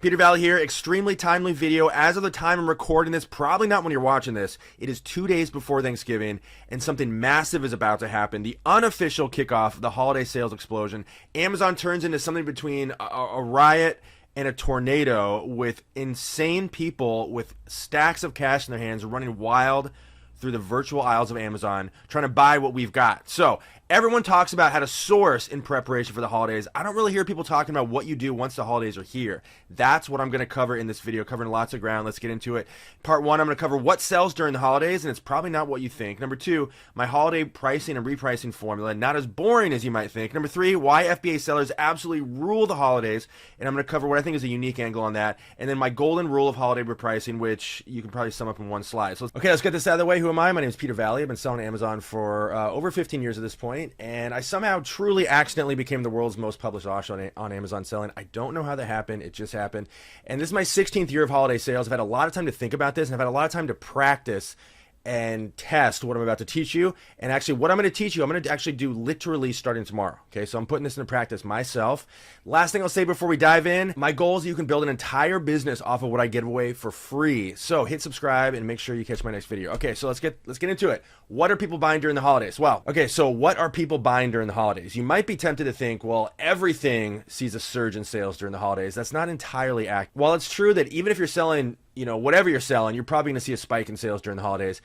Peter Valley here, extremely timely video. As of the time I'm recording this, probably not when you're watching this, it is 2 days before Thanksgiving and something massive is about to happen. The unofficial kickoff of the holiday sales explosion. Amazon turns into something between a riot and a tornado with insane people with stacks of cash in their hands running wild through the virtual aisles of Amazon trying to buy what we've got. So everyone talks about how to source in preparation for the holidays. I don't really hear people talking about what you do once the holidays are here. That's what I'm going to cover in this video, covering lots of ground. Let's get into it. Part one, I'm going to cover what sells during the holidays, and it's probably not what you think. Number two, my holiday pricing and repricing formula, not as boring as you might think. Number three, why FBA sellers absolutely rule the holidays, and I'm going to cover what I think is a unique angle on that. And then my golden rule of holiday repricing, which you can probably sum up in one slide. So, okay, let's get this out of the way. Who am I? My name is Peter Valley. I've been selling Amazon for over 15 years at this point, and I somehow truly accidentally became the world's most published author on Amazon selling. I don't know how that happened. It just happened. And this is my 16th year of holiday sales. I've had a lot of time to think about this, and I've had a lot of time to practice and test what I'm about to teach you. And actually, what I'm going to teach you, I'm going to actually do literally starting tomorrow. Okay, so I'm putting this into practice myself. Last thing I'll say before we dive in, my goal is that you can build an entire business off of what I give away for free. So hit subscribe and make sure you catch my next video. Okay, so let's get into it. What are people buying during the holidays? Well, okay, so what are people buying during the holidays? You might be tempted to think, well, everything sees a surge in sales during the holidays. That's not entirely accurate. While it's true that even if you're selling, whatever you're selling, you're probably going to see a spike in sales during the holidays.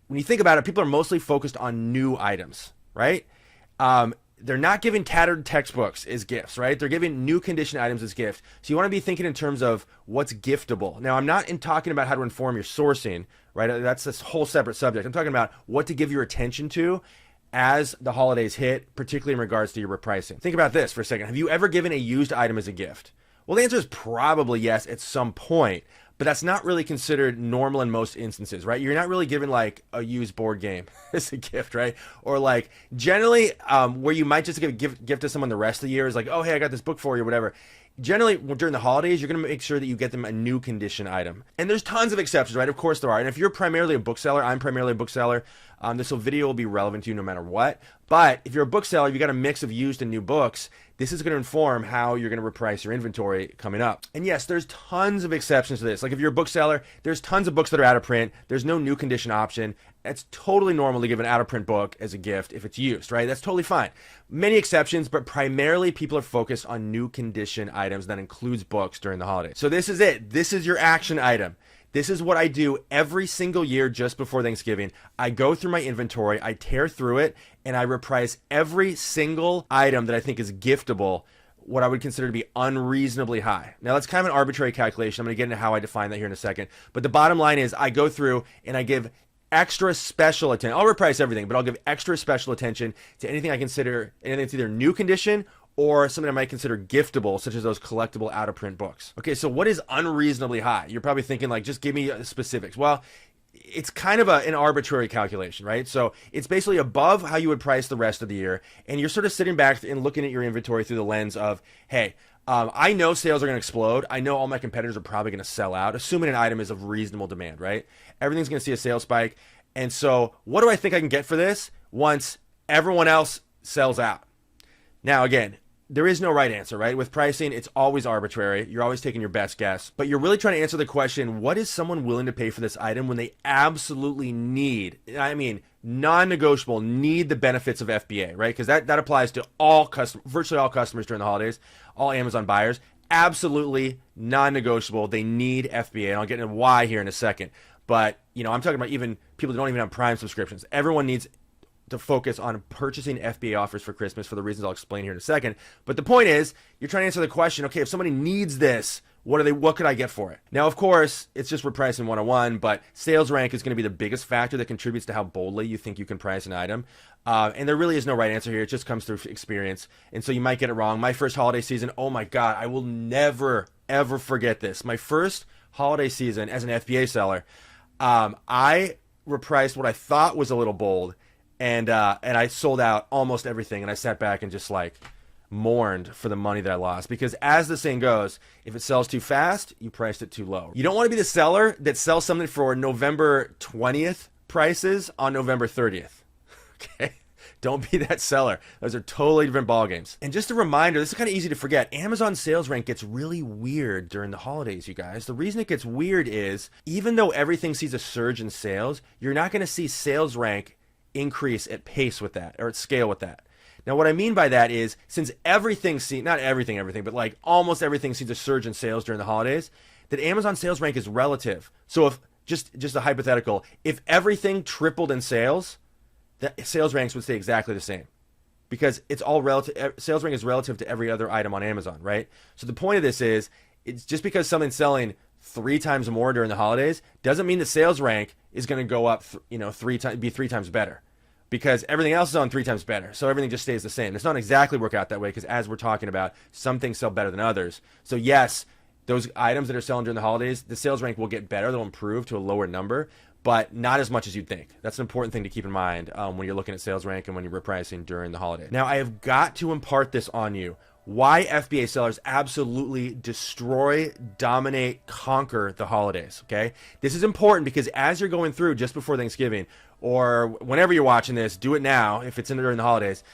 When you think about it, people are mostly focused on new items, right? They're not giving tattered textbooks as gifts, right? They're giving new condition items as gifts. So you want to be thinking in terms of what's giftable. Now, I'm not talking about how to inform your sourcing, right? That's this whole separate subject. I'm talking about what to give your attention to as the holidays hit, particularly in regards to your repricing. Think about this for a second. Have you ever given a used item as a gift? Well, the answer is probably yes at some point, but that's not really considered normal in most instances, right? You're not really given like a used board game as a gift, right? Or like generally where you might just give a gift to someone the rest of the year is like, oh, hey, I got this book for you or whatever. Generally, during the holidays, you're going to make sure that you get them a new condition item. And there's tons of exceptions, right? Of course there are. And if you're primarily a bookseller, I'm primarily a bookseller, this video will be relevant to you no matter what. But if you're a bookseller, you got a mix of used and new books, this is going to inform how you're going to reprice your inventory coming up. And yes, there's tons of exceptions to this. Like if you're a bookseller, there's tons of books that are out of print. There's no new condition option. It's totally normal to give an out-of-print book as a gift if it's used, right? That's totally fine. Many exceptions, but primarily people are focused on new condition items. That includes books during the holidays. So this is it. This is your action item. This is what I do every single year just before Thanksgiving. I go through my inventory, I tear through it, and I reprice every single item that I think is giftable, what I would consider to be unreasonably high. Now, that's kind of an arbitrary calculation. I'm going to get into how I define that here in a second. But the bottom line is I go through and I give extra special attention. I'll reprice everything, but I'll give extra special attention to anything I consider, anything that's either new condition or something I might consider giftable, such as those collectible out-of-print books. Okay, so what is unreasonably high? You're probably thinking like, just give me specifics. Well, it's kind of an arbitrary calculation, right? So it's basically above how you would price the rest of the year, and you're sort of sitting back and looking at your inventory through the lens of, hey, I know sales are going to explode. I know all my competitors are probably going to sell out, assuming an item is of reasonable demand, right? Everything's going to see a sales spike. And so what do I think I can get for this once everyone else sells out? Now, again, there is no right answer, right? With pricing, it's always arbitrary. You're always taking your best guess. But you're really trying to answer the question, what is someone willing to pay for this item when they absolutely need, I mean, non-negotiable, need the benefits of FBA, right? Because that applies to all customers, virtually all customers during the holidays, all Amazon buyers. Absolutely non-negotiable. They need FBA. And I'll get into why here in a second. But, I'm talking about even people that don't even have Prime subscriptions. Everyone needs to focus on purchasing FBA offers for Christmas for the reasons I'll explain here in a second. But the point is, you're trying to answer the question, okay, if somebody needs this, what could I get for it? Now, of course, it's just repricing 101, but sales rank is going to be the biggest factor that contributes to how boldly you think you can price an item. And there really is no right answer here. It just comes through experience. And so you might get it wrong. My first holiday season, oh my God, I will never, ever forget this. My first holiday season as an FBA seller, I repriced what I thought was a little bold, and I sold out almost everything, and I sat back and just like mourned for the money that I lost. Because as the saying goes, if it sells too fast, you priced it too low. You don't want to be the seller that sells something for November 20th prices on November 30th. Okay? Don't be that seller. Those are totally different ball games. And just a reminder, this is kind of easy to forget. Amazon sales rank gets really weird during the holidays, you guys. The reason it gets weird is even though everything sees a surge in sales, you're not going to see sales rank increase at pace with that or at scale with that. Now, what I mean by that is since everything, not everything, but like almost everything sees a surge in sales during the holidays, that Amazon sales rank is relative. So if just a hypothetical, if everything tripled in sales, the sales ranks would stay exactly the same because it's all relative. Sales rank is relative to every other item on Amazon, right? So the point of this is it's just because something's selling 3 times more during the holidays doesn't mean the sales rank is going to go up, be 3 times better. Because everything else is on 3 times better. So everything just stays the same. It's not exactly work out that way because as we're talking about, some things sell better than others. So yes, those items that are selling during the holidays, the sales rank will get better. They'll improve to a lower number, but not as much as you'd think. That's an important thing to keep in mind when you're looking at sales rank and when you're repricing during the holiday. Now, I have got to impart this on you. Why FBA sellers absolutely destroy, dominate, conquer the holidays, okay? This is important because as you're going through just before Thanksgiving or whenever you're watching this, do it now if it's during the holidays.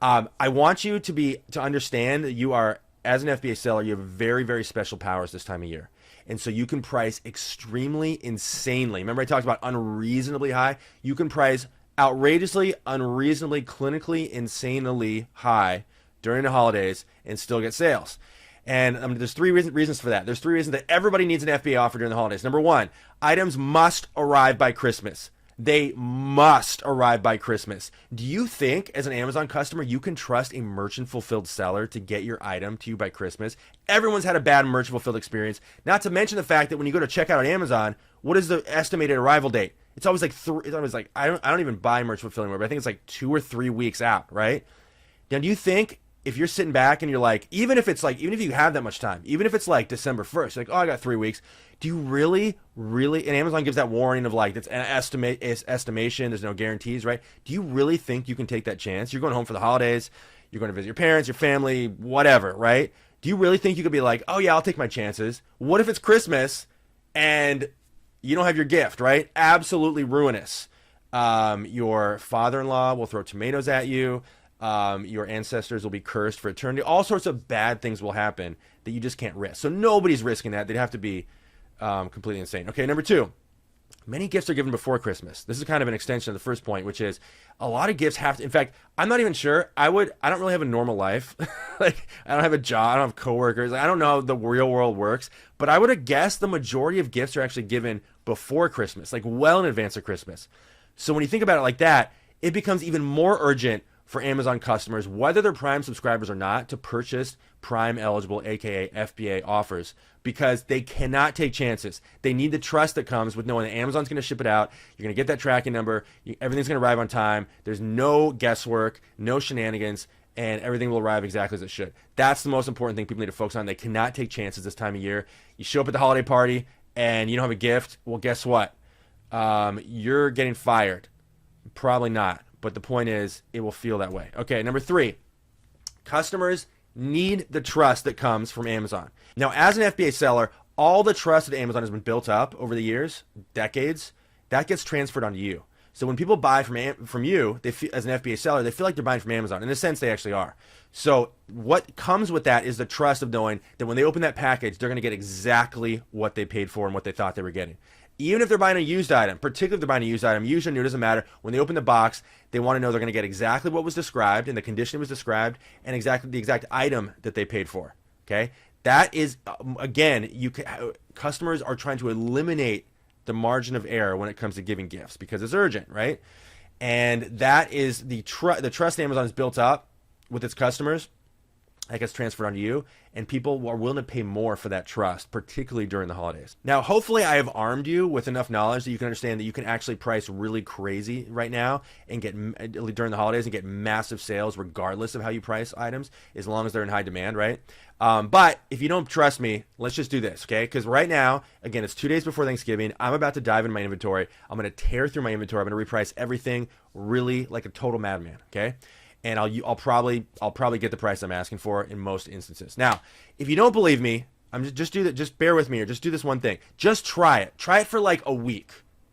I want you to understand that you are, as an FBA seller, you have very, very special powers this time of year. And so you can price extremely insanely. Remember I talked about unreasonably high? You can price outrageously, unreasonably, clinically, insanely high during the holidays and still get sales. And there's 3 reasons for that. There's 3 reasons that everybody needs an FBA offer during the holidays. Number 1, items must arrive by Christmas. They must arrive by Christmas. Do you think, as an Amazon customer, you can trust a merchant-fulfilled seller to get your item to you by Christmas? Everyone's had a bad merchant-fulfilled experience. Not to mention the fact that when you go to checkout on Amazon, what is the estimated arrival date? It's always like I don't even buy merchant-fulfilled anymore, but I think it's like 2 or 3 weeks out, right? Now, do you think if you're sitting back and you're like, even if you have that much time, even if it's like December 1st, like, oh, I got 3 weeks, do you really, and Amazon gives that warning of like, it's an estimation, there's no guarantees, right? Do you really think you can take that chance? You're going home for the holidays, you're going to visit your parents, your family, whatever, right? Do you really think you could be like, oh yeah, I'll take my chances? What if it's Christmas and you don't have your gift, right? Absolutely ruinous. Your father-in-law will throw tomatoes at you. Your ancestors will be cursed for eternity. All sorts of bad things will happen that you just can't risk. So nobody's risking that. They'd have to be completely insane. Okay, number 2, many gifts are given before Christmas. This is kind of an extension of the first point, which is a lot of gifts have to, in fact, I'm not even sure. I don't really have a normal life. Like, I don't have a job. I don't have coworkers. I don't know how the real world works, but I would have guessed the majority of gifts are actually given before Christmas, like well in advance of Christmas. So when you think about it like that, it becomes even more urgent for Amazon customers, whether they're Prime subscribers or not, to purchase Prime eligible, aka FBA offers, because they cannot take chances. They need the trust that comes with knowing that Amazon's going to ship it out. You're going to get that tracking number. Everything's going to arrive on time. There's no guesswork, no shenanigans, and everything will arrive exactly as it should. That's the most important thing people need to focus on. They cannot take chances this time of year. You show up at the holiday party and you don't have a gift. Well, guess what? You're getting fired. Probably not. But the point is, it will feel that way. Okay, number 3, customers need the trust that comes from Amazon. Now, as an FBA seller, all the trust that Amazon has been built up over the years, decades, that gets transferred onto you. So when people buy from you, they feel, as an FBA seller, they feel like they're buying from Amazon. In a sense, they actually are. So what comes with that is the trust of knowing that when they open that package, they're going to get exactly what they paid for and what they thought they were getting. Even if they're buying a used item, particularly if they're buying a used item, used or new, doesn't matter. When they open the box, they want to know they're going to get exactly what was described and the condition it was described and exactly the exact item that they paid for. Okay, that is again, customers are trying to eliminate the margin of error when it comes to giving gifts because it's urgent, right? And that is the trust Amazon has built up with its customers. That gets transferred onto you, and people are willing to pay more for that trust, particularly during the holidays. Now, hopefully I have armed you with enough knowledge that you can understand that you can actually price really crazy right now and get during the holidays and get massive sales regardless of how you price items, as long as they're in high demand, right? But if you don't trust me, let's just do this, okay? Because right now, again, it's 2 days before Thanksgiving. I'm about to dive into my inventory. I'm going to tear through my inventory. I'm going to reprice everything really like a total madman, okay? And I'll probably get the price I'm asking for in most instances. Now, if you don't believe me, just do that. Just bear with me, or just do this one thing. Just try it. Try it for like a week.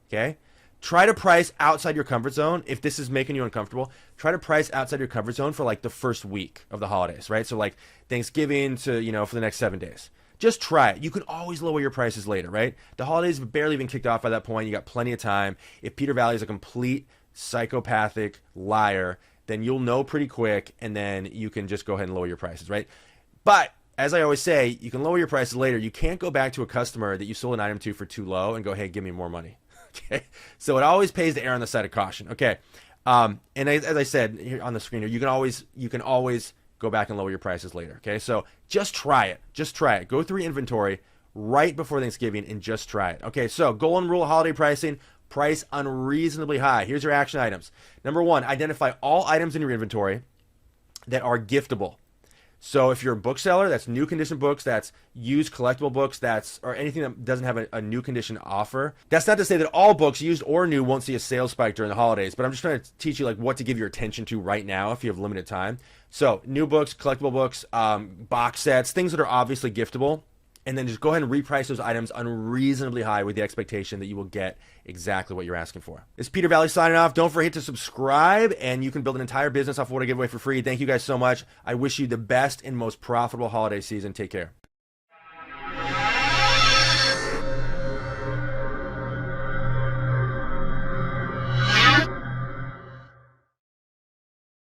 Okay, try to price outside your comfort zone. If this is making you uncomfortable, try to price outside your comfort zone for like the first week of the holidays, right? So like Thanksgiving to, for the next 7 days. Just try it. You can always lower your prices later, right? The holidays have barely even kicked off by that point. You got plenty of time. If Peter Valley is a complete psychopathic liar, then you'll know pretty quick, and then you can just go ahead and lower your prices, right? But as I always say, you can lower your prices later. You can't go back to a customer that you sold an item to for too low and go, hey, give me more money. Okay, so it always pays to err on the side of caution. Okay, and as I said here on the screen here, you can always go back and lower your prices later. Okay, so just try it. Just try it. Go through your inventory right before Thanksgiving and just try it. Okay, so golden rule of holiday pricing: price unreasonably high. Here's your action items. Number 1, identify all items in your inventory that are giftable. So if you're a bookseller, that's new condition books, that's used collectible books, or anything that doesn't have a new condition offer. That's not to say that all books, used or new, won't see a sales spike during the holidays, but I'm just trying to teach you like what to give your attention to right now if you have limited time. So new books, collectible books, box sets, things that are obviously giftable, and then just go ahead and reprice those items unreasonably high with the expectation that you will get exactly what you're asking for. This is Peter Valley signing off. Don't forget to subscribe, and you can build an entire business off what I give away for free. Thank you guys so much. I wish you the best and most profitable holiday season. Take care.